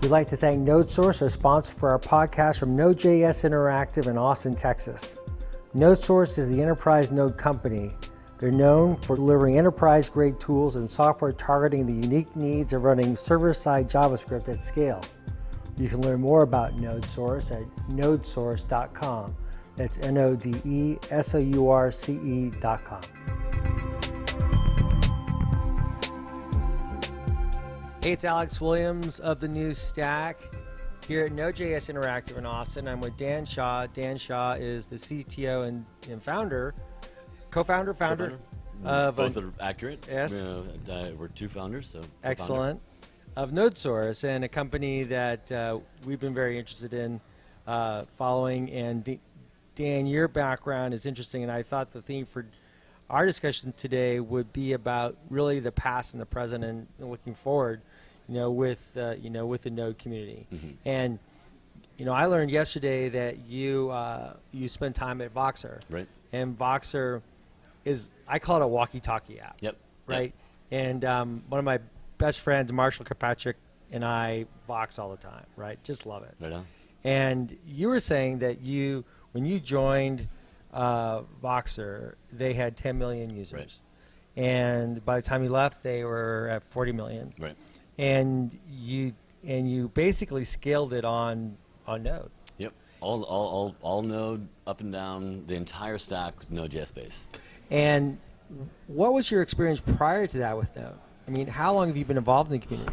We'd like to thank NodeSource, our sponsor for our podcast from Node.js Interactive in Austin, Texas. NodeSource is the enterprise node company. They're known for delivering enterprise-grade tools and software targeting the unique needs of running server-side JavaScript at scale. You can learn more about NodeSource at nodesource.com. That's NodeSource.com. Hey, it's Alex Williams of the News Stack here at Node.js Interactive in Austin. I'm with Dan Shaw. Dan Shaw is the CTO and founder, co-founder of both are accurate. Yes, we're two founders. So excellent. Of NodeSource, and a company that we've been very interested in following. And Dan, your background is interesting, and I thought the theme for our discussion today would be about really the past and the present and looking forward, with the Node community. Mm-hmm. And I learned yesterday that you spend time at Voxer. Right. And Voxer is, I call it a walkie-talkie app. Yep. Right. Yep. And one of my best friends, Marshall Kirkpatrick, and I Vox all the time. Right. Just love it. Right on. And you were saying that when you joined Voxer, they had 10 million users. Right. And by the time you left, they were at 40 million. Right. And you basically scaled it on Node. Yep. All Node, up and down, the entire stack with Node.js base. And what was your experience prior to that with Node? I mean, how long have you been involved in the community?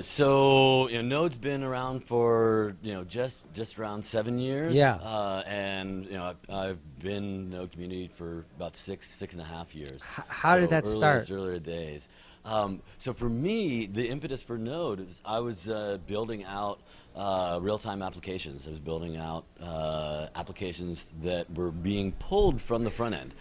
So Node's been around for just around 7 years. Yeah. And I've been Node community for about six and a half years. How did that start? Earlier days. So for me, the impetus for Node is I was building out real-time applications. I was building out applications that were being pulled from the front end,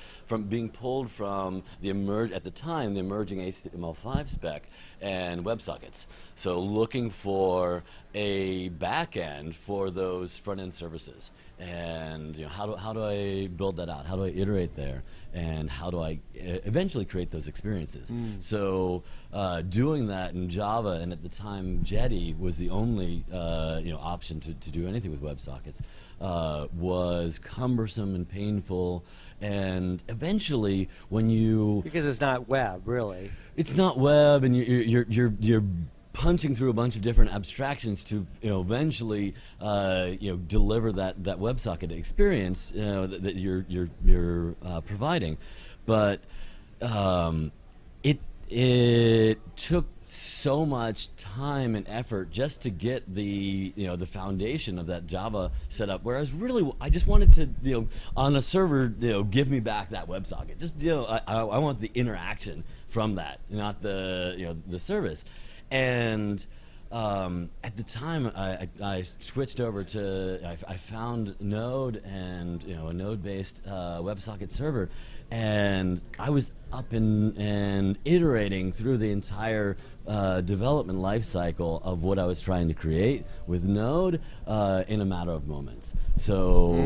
being pulled from the emerging HTML5 spec and WebSockets. So looking for a back end for those front end services. And how do I build that out? How do I iterate there? And how do I eventually create those experiences? So doing that in Java, and at the time Jetty was the only option to do anything with WebSockets, was cumbersome and painful. And eventually, because it's not web, really. It's not web, and you're punching through a bunch of different abstractions to eventually deliver that WebSocket experience that you're providing, but it took so much time and effort just to get the foundation of that Java set up. Whereas really, I just wanted to on a server give me back that WebSocket. Just I want the interaction from that, not the service. And at the time, I switched over to, I found Node and a Node-based WebSocket server, and I was up and iterating through the entire development lifecycle of what I was trying to create with Node in a matter of moments. So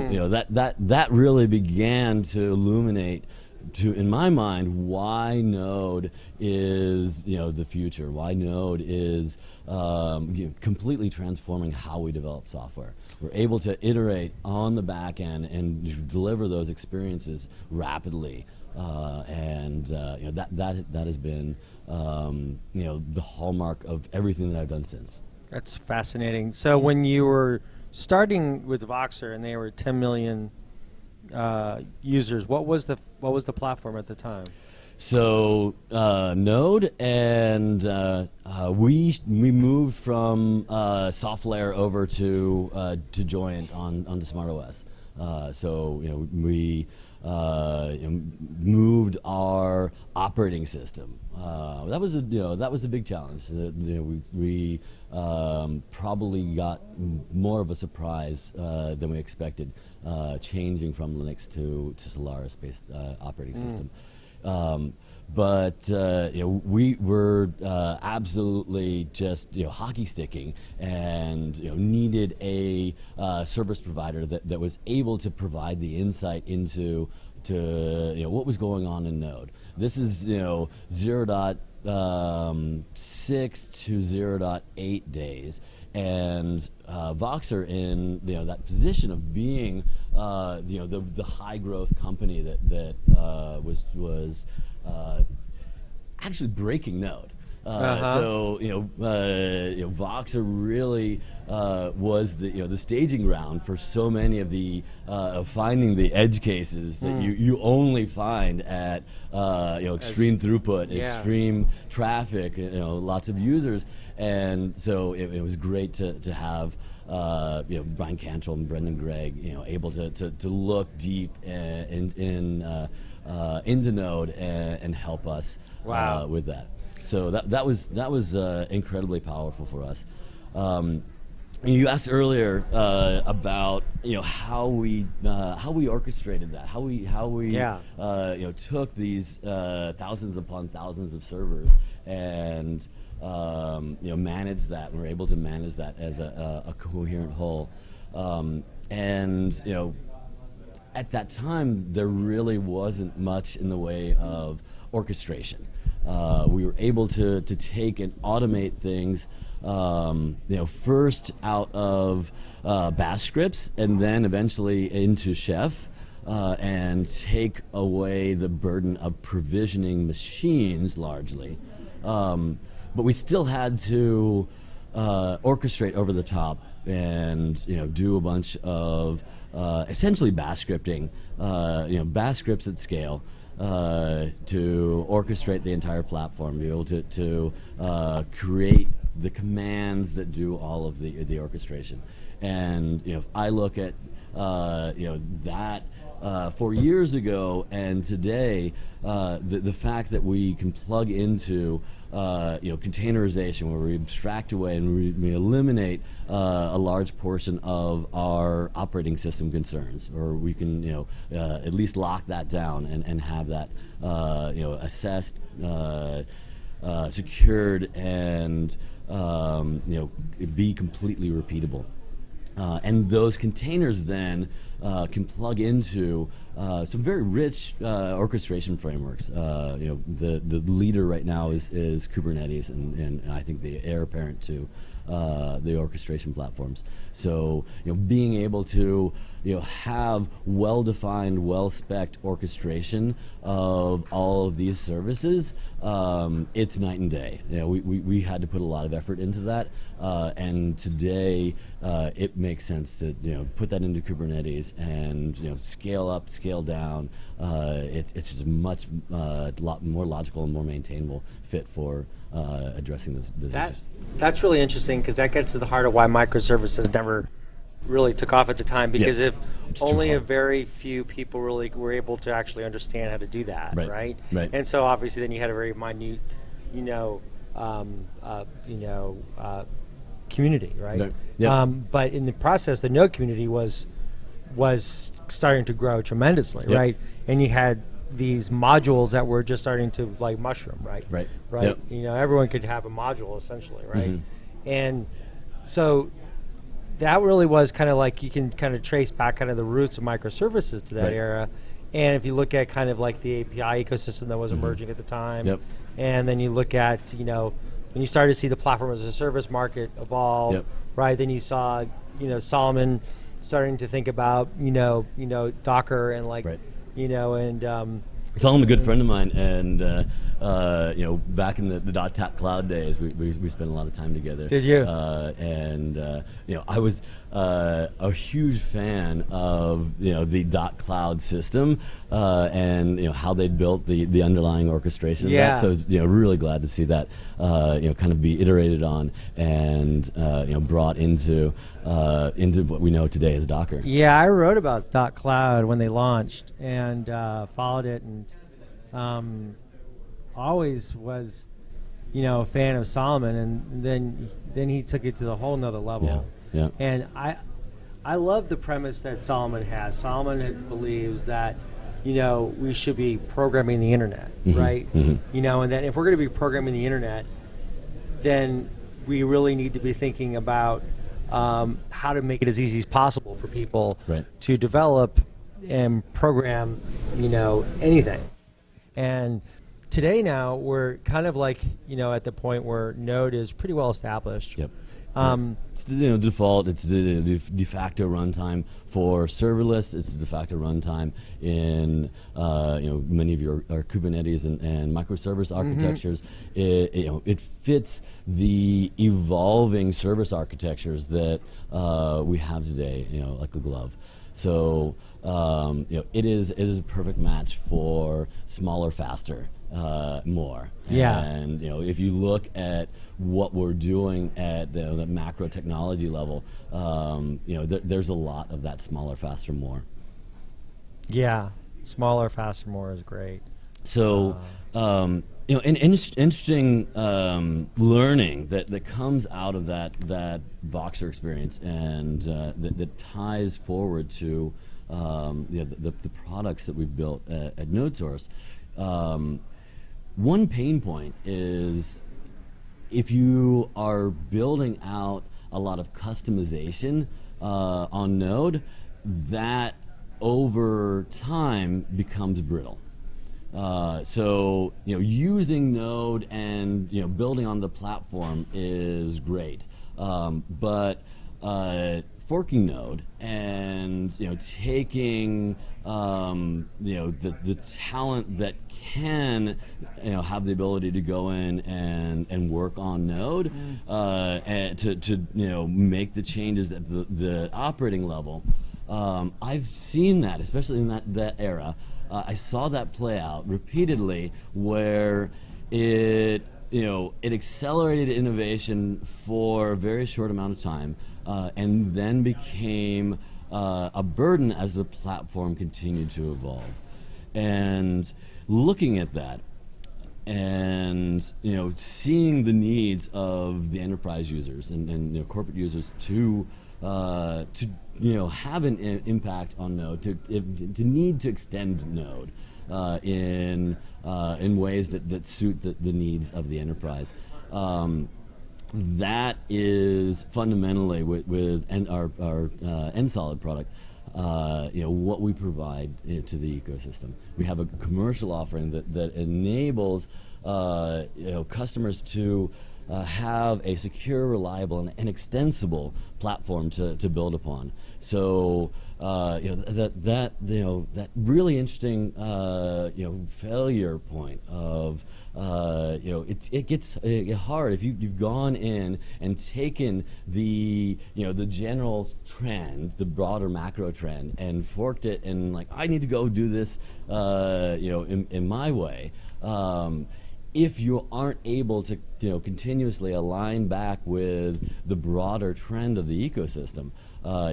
that really began to illuminate, in my mind, why Node is the future. Why Node is completely transforming how we develop software. We're able to iterate on the back end and deliver those experiences rapidly, and that has been the hallmark of everything that I've done since. That's fascinating. So when you were starting with Voxer and they were 10 million users, what was the platform at the time? So Node, and we moved from SoftLayer over to Joyent onto SmartOS. So we moved our operating system. That was a big challenge. We probably got more of a surprise than we expected, changing from Linux to Solaris-based operating system. But we were absolutely just hockey sticking, and needed a service provider that was able to provide the insight into what was going on in Node. This is 0.6 to 0.8 days, and Voxer in that position of being the high growth company that was actually breaking Node. So Voxer really was the staging ground for so many of the finding the edge cases that you only find at extreme throughput, extreme traffic, lots of users, and so it was great to have Brian Cantrell and Brendan Gregg able to look deep into Node and help us with that. So that was incredibly powerful for us. You asked earlier about how we orchestrated that, how we took these thousands upon thousands of servers and managed that. We were able to manage that as a coherent whole, and at that time there really wasn't much in the way of orchestration. We were able to take and automate things, first out of bash scripts and then eventually into Chef, and take away the burden of provisioning machines largely. But we still had to orchestrate over the top and do a bunch of essentially bash scripting, bash scripts at scale. To orchestrate the entire platform, be able to create the commands that do all of the orchestration. And if I look at that 4 years ago and today, the fact that we can plug into containerization, where we abstract away and we eliminate a large portion of our operating system concerns, or we can at least lock that down and have that assessed, secured, and be completely repeatable. And those containers then can plug into some very rich orchestration frameworks. The leader right now is Kubernetes, and I think the heir apparent to the orchestration platforms. So being able to have well-defined, well-spec'd orchestration of all of these services, it's night and day. We had to put a lot of effort into that, and today it makes sense to put that into Kubernetes and scale up, scale down. It's just a much lot more logical and more maintainable fit for addressing those issues. That's really interesting, because that gets to the heart of why microservices never really took off at the time, because if only a very few people really were able to actually understand how to do that, right? And so obviously then you had a very minute, community, right? But in the process, the Node community was starting to grow tremendously, right? And you had these modules that were just starting to mushroom, right? Everyone could have a module essentially, right? And so that really was kind of you can kind of trace back kind of the roots of microservices to that era. And if you look at kind of the API ecosystem that was emerging at the time, and then you look at when you started to see the platform as a service market evolve, right? Then you saw Solomon starting to think about Docker and Solomon, a good friend of mine, and back in the .cloud days, we spent a lot of time together. Did you? I was a huge fan of the .cloud system and how they built the underlying orchestration of that. So I was really glad to see that kind of be iterated on and brought into what we know today as Docker. Yeah, I wrote about .cloud when they launched and followed it, and always was a fan of Solomon, and then he took it to the whole nother level. And I love the premise that Solomon has. Solomon believes that we should be programming the internet, right? And then if we're going to be programming the internet, then we really need to be thinking about how to make it as easy as possible for people to develop and program, anything. And today now we're kind of like, at the point where Node is pretty well established. Yep. It's the default. It's the de facto runtime for serverless. It's the de facto runtime in many of your Kubernetes and microservice architectures. It fits the evolving service architectures that we have today. Like the glove. So it is a perfect match for smaller, faster, more. Yeah. And if you look at what we're doing at the macro technology level, there's a lot of that smaller, faster, more. Yeah, smaller, faster, more is great. So, an interesting learning that comes out of that Voxer experience, and that ties forward to the products that we've built at NodeSource. One pain point is if you are building out a lot of customization on Node, that over time becomes brittle. So using Node and building on the platform is great, but forking Node and taking the talent that can have the ability to go in and work on Node and to make the changes at the operating level. I've seen that, especially in that era. I saw that play out repeatedly, where it accelerated innovation for a very short amount of time, and then became a burden as the platform continued to evolve. And looking at that, and seeing the needs of the enterprise users and corporate users to have an impact on Node, to need to extend Node in ways that suit the needs of the enterprise. That is fundamentally with our NSolid product. What we provide to the ecosystem. We have a commercial offering that enables customers to have a secure, reliable, and extensible platform to build upon. So that really interesting failure point of it gets hard if you've gone in and taken the general trend, the broader macro trend, and forked it and I need to go do this in my way. If you aren't able to continuously align back with the broader trend of the ecosystem,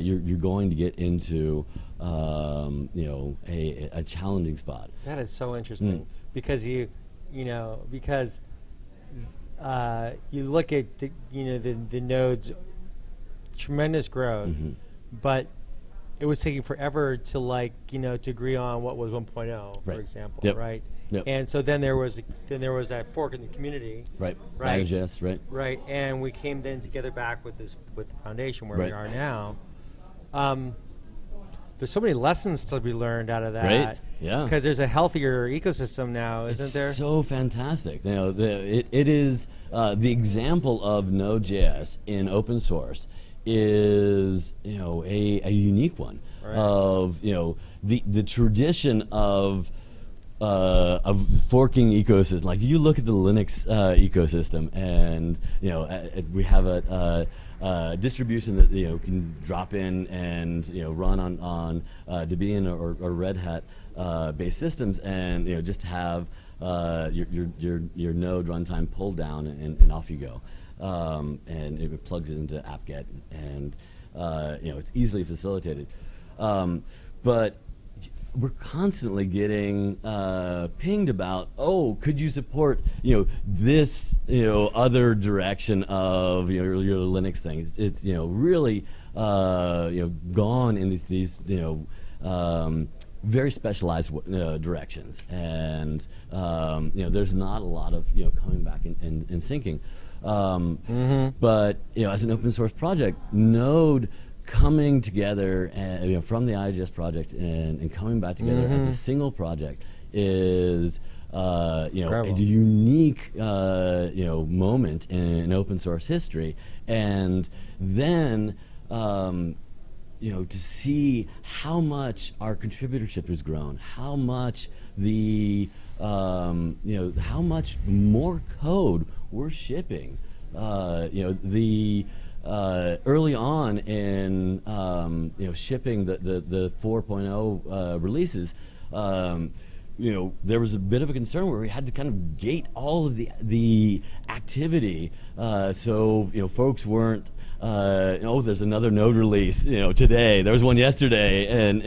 you're going to get into a challenging spot. That is so interesting because you look at the node's tremendous growth, but it was taking forever to to agree on what was 1.0, for example, right? Yep. And so then there was that fork in the community, right? NodeJS, right, right. And we came then together back with the foundation where we are now. There's so many lessons to be learned out of that, right? Yeah, because there's a healthier ecosystem now, isn't there? It's so fantastic. It is the example of Node.js in open source is a unique one, of the tradition of forking ecosystem. Like you look at the Linux ecosystem, and we have a distribution that can drop in and run on Debian or Red Hat based systems, and just have your node runtime pulled down and off you go, and it plugs it into apt-get, and it's easily facilitated, but we're constantly getting pinged about, could you support this other direction of your Linux thing? It's really gone in these very specialized directions, and there's not a lot of coming back and syncing. But as an open source project, Node coming together from the IGS project and coming back together as a single project is a unique moment in open source history, and then to see how much our contributorship has grown, how much how much more code we're shipping. Early on in shipping the 4.0 releases, there was a bit of a concern where we had to kind of gate all of the activity, so folks weren't there's another Node release today, there was one yesterday, and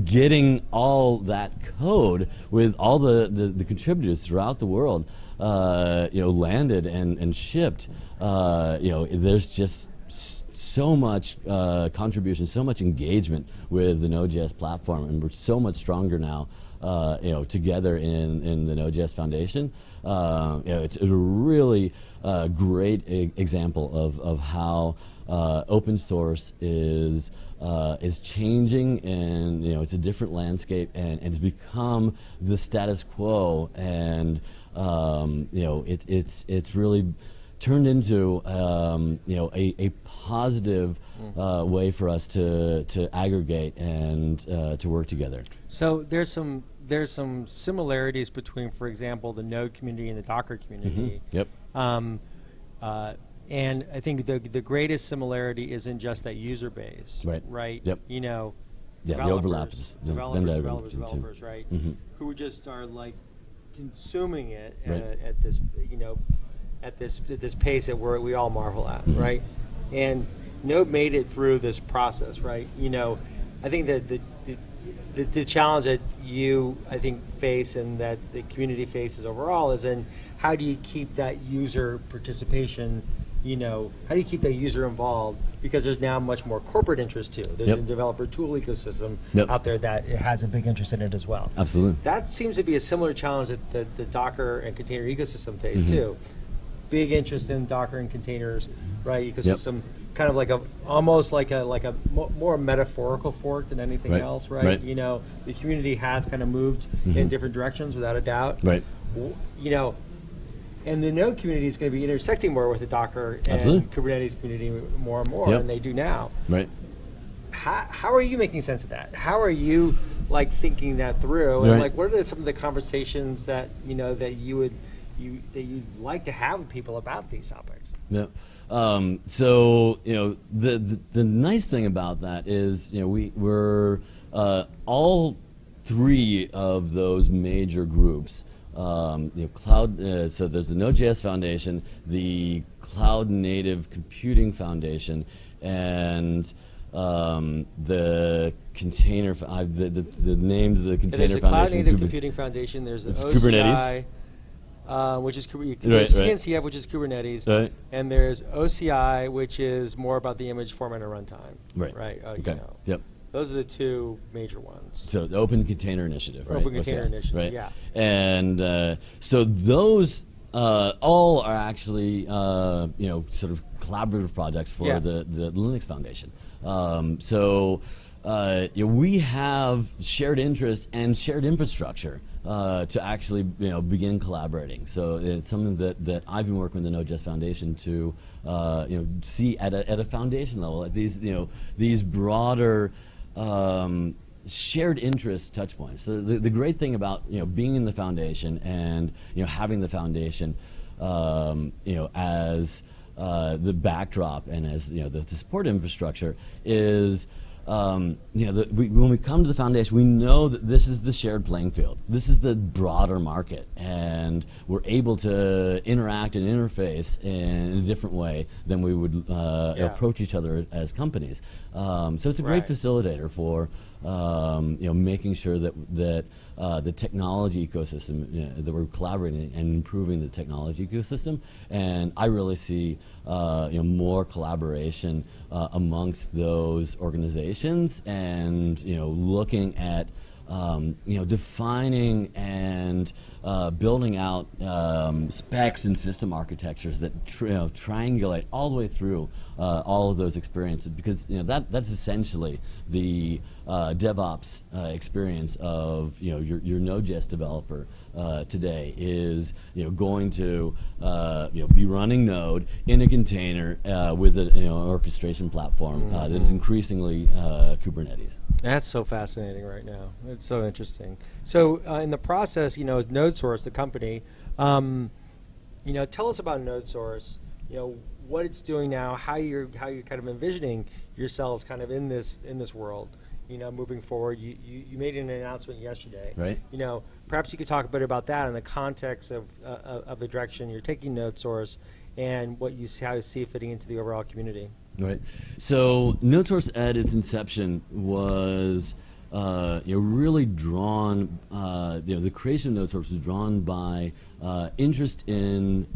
getting all that code with all the contributors throughout the world landed and shipped. There's just so much contribution, so much engagement with the Node.js platform, and we're so much stronger now together in the Node.js Foundation. It's a really great example of how open source is changing, and it's a different landscape, and it's become the status quo, and it's really turned into a positive way for us to aggregate and to work together. So there's some similarities between, for example, the Node community and the Docker community. Yep. And I think the greatest similarity isn't just that user base, right? Yep. The overlaps. Developers, right? Who just are like consuming it at this, at this pace that we all marvel at, right? And Node made it through this process, right? I think that the challenge that you, I think, face and that the community faces overall is in how do you keep that user participation, how do you keep that user involved? Because there's now much more corporate interest too. There's a developer tool ecosystem out there that has a big interest in it as well. Absolutely. That seems to be a similar challenge that the Docker and container ecosystem face too. Big interest in Docker and containers, right? Ecosystem, kind of like almost like a more metaphorical fork than anything else, right? The community has kind of moved in different directions without a doubt. Right. And the Node community is going to be intersecting more with the Docker and Kubernetes community more and more, and they do now. Right. How are you making sense of that? How are you thinking that through? And what are some of the conversations that that you'd like to have with people about these topics? Yeah. So the nice thing about that is we're all three of those major groups. Cloud. So there's the Node.js Foundation, the Cloud Native Computing Foundation, and the container. The names of the container foundation. There's the Cloud Native Computing Foundation. There's the OCI, Kubernetes. Which is there's CNCF, which is Kubernetes, and there's OCI, which is more about the image format and runtime. Right. Okay. Yep. Those are the two major ones. So the Open Container Initiative, right? Open Container Initiative, right? Yeah. And so those all are actually sort of collaborative projects for the Linux Foundation. We have shared interests and shared infrastructure to actually begin collaborating. So it's something that I've been working with the Node.js Foundation to see at a foundation level, at these broader shared interest touch points. So the great thing about being in the foundation and having the foundation as the backdrop and as the support infrastructure is when we come to the foundation, we know that this is the shared playing field. This is the broader market, and we're able to interact and interface in a different way than we would approach each other as companies. So it's a great facilitator for making sure that the technology ecosystem, that we're collaborating and improving the technology ecosystem. And I really see more collaboration amongst those organizations, and looking at defining and building out specs and system architectures that triangulate all the way through all of those experiences, because that's essentially the DevOps experience of your Node.js developer today is going to be running Node in a container with an orchestration platform that is increasingly Kubernetes. That's so fascinating right now. It's so interesting. So in the process, NodeSource, the company, tell us about NodeSource. What it's doing now, how you're kind of envisioning yourselves kind of in this world. Moving forward, you made an announcement yesterday. Right. Perhaps you could talk a bit about that in the context of the direction you're taking NodeSource and how you see it fitting into the overall community. Right. So NodeSource at its inception was really drawn. The creation of NodeSource was drawn by interest in,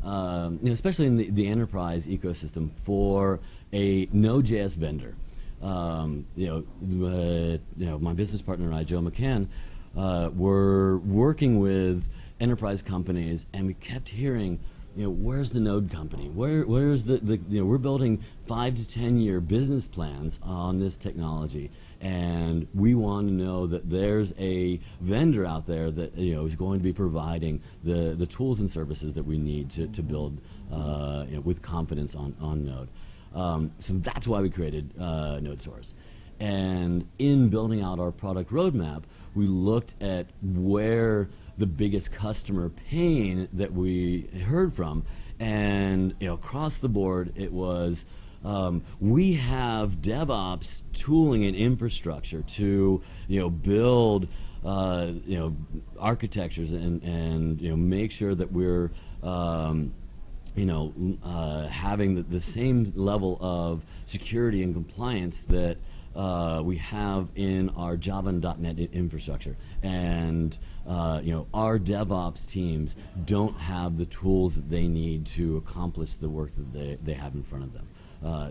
especially in the enterprise ecosystem for a Node.js vendor. My business partner and I, Joe McCann, were working with enterprise companies, and we kept hearing, where's the Node company? Where's we're building 5 to 10 year business plans on this technology, and we want to know that there's a vendor out there that is going to be providing the tools and services that we need to build with confidence on Node. So that's why we created NodeSource. And in building out our product roadmap, we looked at where the biggest customer pain that we heard from, and across the board it was we have DevOps tooling and infrastructure to build architectures and make sure that we're having the same level of security and compliance that we have in our Java and .NET infrastructure, and our DevOps teams don't have the tools that they need to accomplish the work that they have in front of them.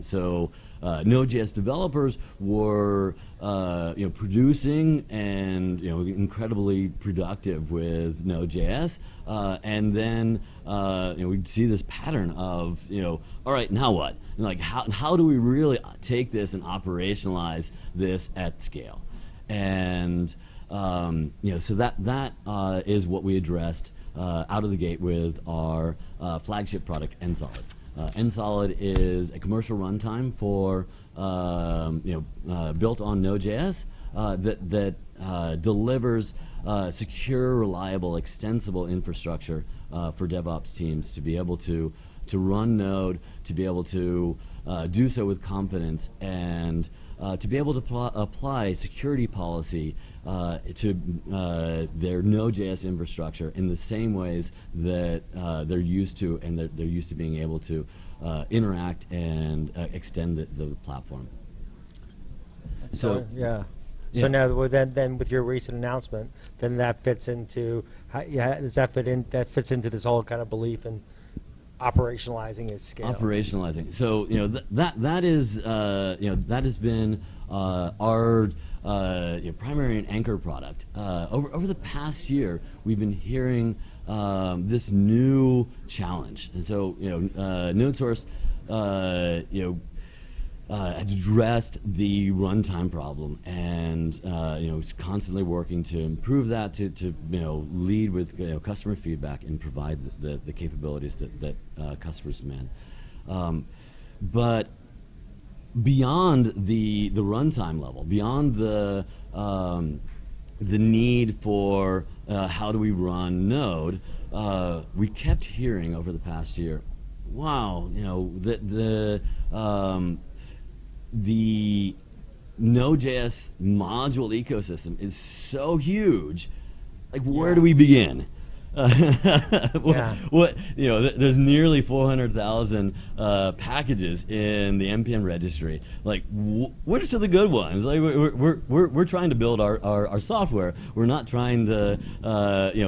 So Node.js developers were producing and incredibly productive with Node.js, and then we'd see this pattern of all right, now what? And like how do we really take this and operationalize this at scale? And so that is what we addressed out of the gate with our flagship product, NSolid. NSolid is a commercial runtime for built on Node.js that delivers secure, reliable, extensible infrastructure for DevOps teams to be able to run Node, to be able to do so with confidence, and to be able to apply security policy to their Node.js infrastructure in the same ways that they're used to, and they're used to being able to interact and extend the platform. So yeah. So now, then, with your recent announcement, then that fits into does that fit in? That fits into this whole kind of belief in operationalizing at scale. Operationalizing. So that is that has been our primary and anchor product. Over the past year, we've been hearing this new challenge, and so NodeSource has addressed the runtime problem, and is constantly working to improve that, to lead with customer feedback and provide the capabilities that customers demand. But beyond the runtime level, beyond the need for how do we run Node, we kept hearing over the past year, wow, the Node.js module ecosystem is so huge. Like, where do we begin? what there's nearly 400,000 packages in the npm registry. Like, which are the good ones? Like, we're trying to build our software. We're not trying to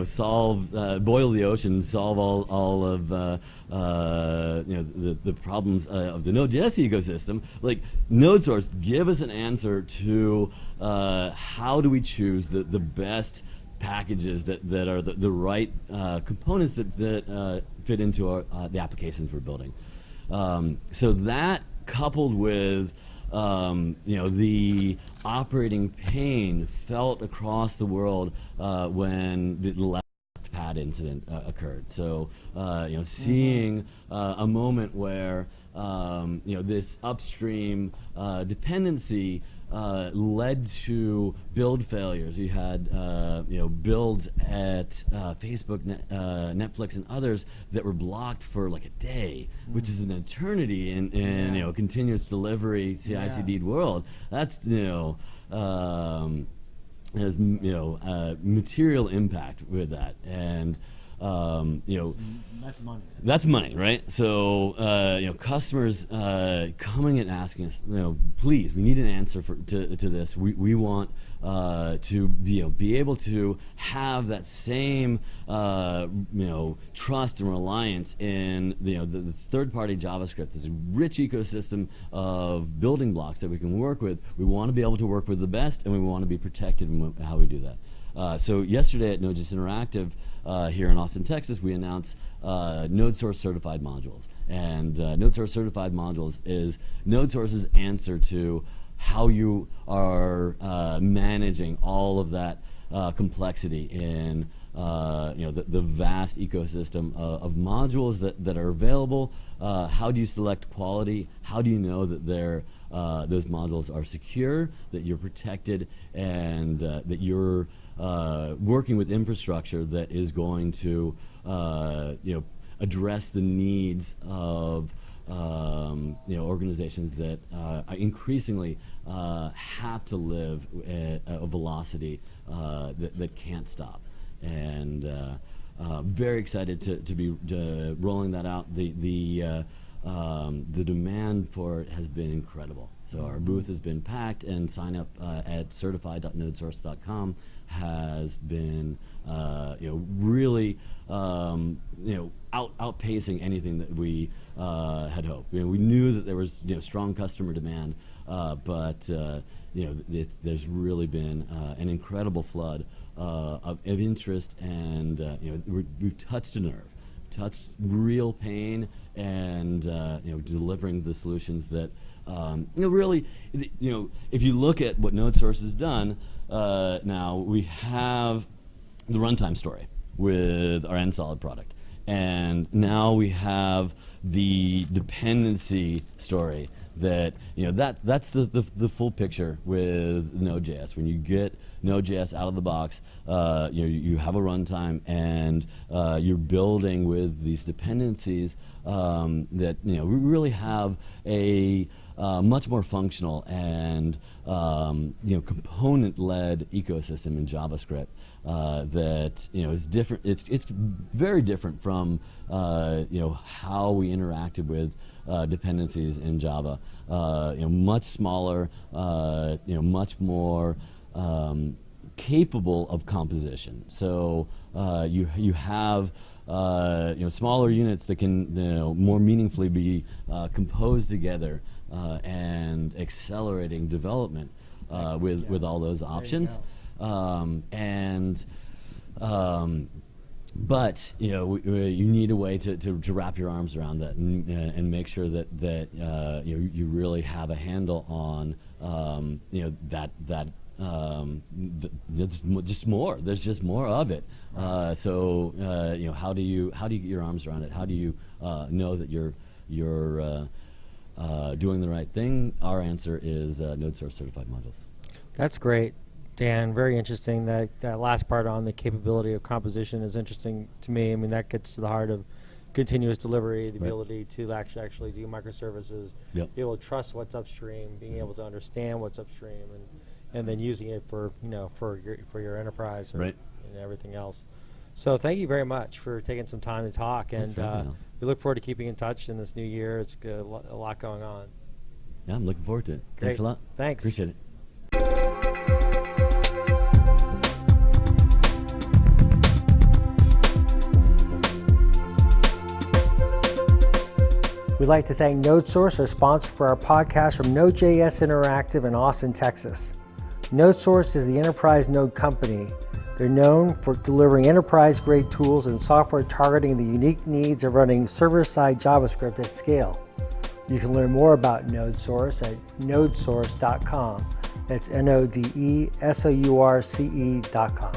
solve boil the ocean, solve all of the problems of the Node.js ecosystem. Like, NodeSource, give us an answer to how do we choose the best packages that are the right components that fit into the applications we're building. So that, coupled with the operating pain felt across the world when the left pad incident occurred. So seeing a moment where this upstream dependency led to build failures. You had builds at Facebook, Netflix, and others that were blocked for like a day, which is an eternity in continuous delivery CI/CD world. That's has material impact with that, and that's money. That's money, right? So customers coming and asking us, please, we need an answer to this. We want to be able to have that same trust and reliance in the third-party JavaScript. There's a rich ecosystem of building blocks that we can work with. We want to be able to work with the best, and we want to be protected in how we do that. So yesterday at Node.js Interactive here in Austin, Texas, we announced NodeSource certified modules. And NodeSource certified modules is NodeSource's answer to how you are managing all of that complexity in the vast ecosystem of modules that are available. How do you select quality? How do you know that those modules are secure, that you're protected, and that you're working with infrastructure that is going to address the needs of organizations that increasingly have to live at a velocity that can't stop. And very excited to be rolling that out. The demand for it has been incredible. So our booth has been packed, and sign up at certified.nodesource.com has been really outpacing anything that we had hoped. We knew that there was strong customer demand, but there's really been an incredible flood of interest, and we've touched a nerve, touched real pain, and delivering the solutions that really, if you look at what NodeSource has done, now we have the runtime story with our NSolid product, and now we have the dependency story that that's the full picture with Node.js. When you get Node.js out of the box, you have a runtime, and you're building with these dependencies that we really have a much more functional and component-led ecosystem in JavaScript that is different. It's very different from how we interacted with dependencies in Java. Much smaller, much more capable of composition. So you have smaller units that can more meaningfully be composed together and accelerating development with all those options. But you need a way to wrap your arms around that and make sure that you really have a handle on there's just more. There's just more of it. So how do you get your arms around it? How do you know that you're doing the right thing? Our answer is NodeSource certified modules. That's great, Dan. Very interesting. That last part on the capability of composition is interesting to me. I mean, that gets to the heart of continuous delivery, the ability to actually do microservices, be able to trust what's upstream, being able to understand what's upstream, and then using it for for your enterprise and everything else. So thank you very much for taking some time to talk, Thanks and for having me, Alex. we look forward to keeping in touch in this new year. It's a lot going on. Yeah, I'm looking forward to it. Great. Thanks a lot. Thanks. Appreciate it. We'd like to thank NodeSource, our sponsor for our podcast from Node.js Interactive in Austin, Texas. NodeSource is the enterprise node company. They're known for delivering enterprise-grade tools and software targeting the unique needs of running server-side JavaScript at scale. You can learn more about NodeSource at nodesource.com. That's NodeSource.com.